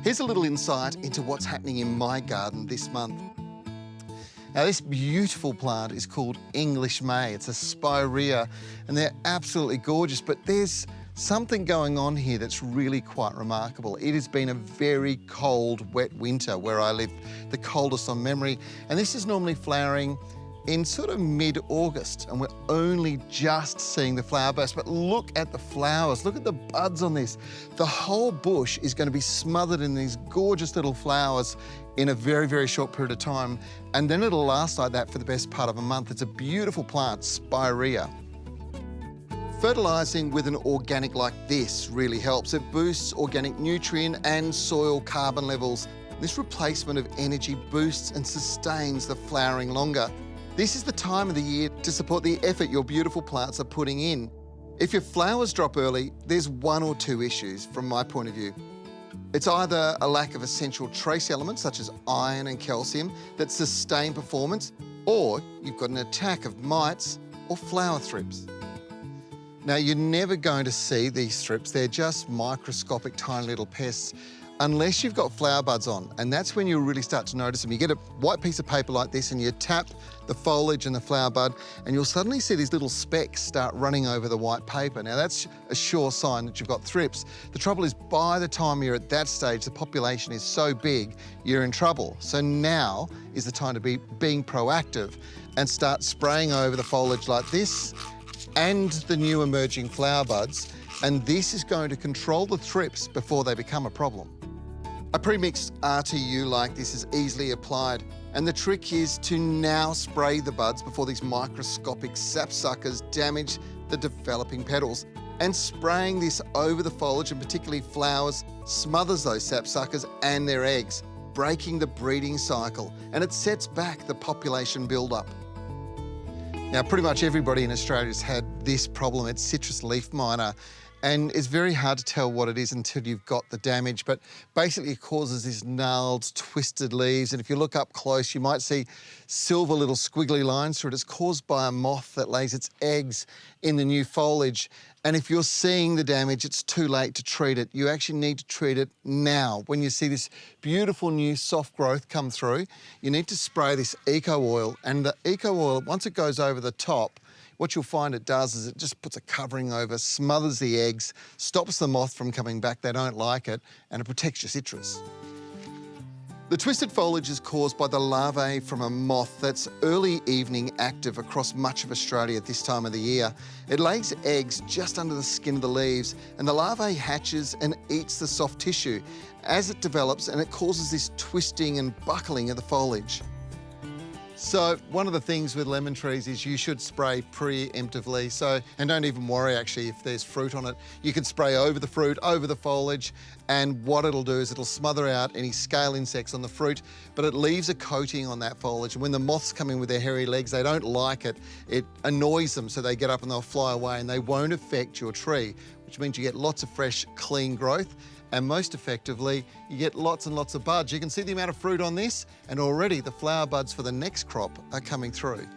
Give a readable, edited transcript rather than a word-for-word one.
Here's a little insight into what's happening in my garden this month. Now, this beautiful plant is called English May. It's a spirea, and they're absolutely gorgeous, but there's something going on here that's really quite remarkable. It has been a very cold, wet winter where I live, the coldest on memory, and this is normally flowering in sort of mid-August, and we're only just seeing the flower burst. But look at the flowers, look at the buds on this. The whole bush is going to be smothered in these gorgeous little flowers in a very, very short period of time, and then it'll last like that for the best part of a month. It's a beautiful plant, spirea. Fertilising with an organic like this really helps. It boosts organic nutrient and soil carbon levels. This replacement of energy boosts and sustains the flowering longer. This is the time of the year to support the effort your beautiful plants are putting in. If your flowers drop early, there's one or two issues from my point of view. It's either a lack of essential trace elements such as iron and calcium that sustain performance, or you've got an attack of mites or flower thrips. Now, you're never going to see these thrips. They're just microscopic, tiny little pests, unless you've got flower buds on, and that's when you'll really start to notice them. You get a white piece of paper like this and you tap the foliage and the flower bud, and you'll suddenly see these little specks start running over the white paper. Now, that's a sure sign that you've got thrips. The trouble is, by the time you're at that stage, the population is so big, you're in trouble. So now is the time to be being proactive and start spraying over the foliage like this and the new emerging flower buds, and this is going to control the thrips before they become a problem. A pre-mixed RTU like this is easily applied, and the trick is to now spray the buds before these microscopic sapsuckers damage the developing petals. And spraying this over the foliage, and particularly flowers, smothers those sapsuckers and their eggs, breaking the breeding cycle, and it sets back the population build-up. Now, pretty much everybody in Australia has had this problem. It's citrus leaf miner. And it's very hard to tell what it is until you've got the damage, but basically it causes these gnarled, twisted leaves, and if you look up close, you might see silver little squiggly lines through it. It's caused by a moth that lays its eggs in the new foliage, and if you're seeing the damage, it's too late to treat it. You actually need to treat it now. When you see this beautiful new soft growth come through, you need to spray this eco oil, and the eco oil, once it goes over the top, what you'll find it does is it just puts a covering over, smothers the eggs, stops the moth from coming back, they don't like it, and it protects your citrus. The twisted foliage is caused by the larvae from a moth that's early evening active across much of Australia at this time of the year. It lays eggs just under the skin of the leaves, and the larvae hatches and eats the soft tissue as it develops, and it causes this twisting and buckling of the foliage. So one of the things with lemon trees is you should spray preemptively. And don't even worry actually if there's fruit on it. You can spray over the fruit, over the foliage, and what it'll do is it'll smother out any scale insects on the fruit, but it leaves a coating on that foliage. And when the moths come in with their hairy legs, they don't like it. It annoys them, so they get up and they'll fly away, and they won't affect your tree, which means you get lots of fresh, clean growth. And most effectively, you get lots and lots of buds. You can see the amount of fruit on this, and already the flower buds for the next crop are coming through.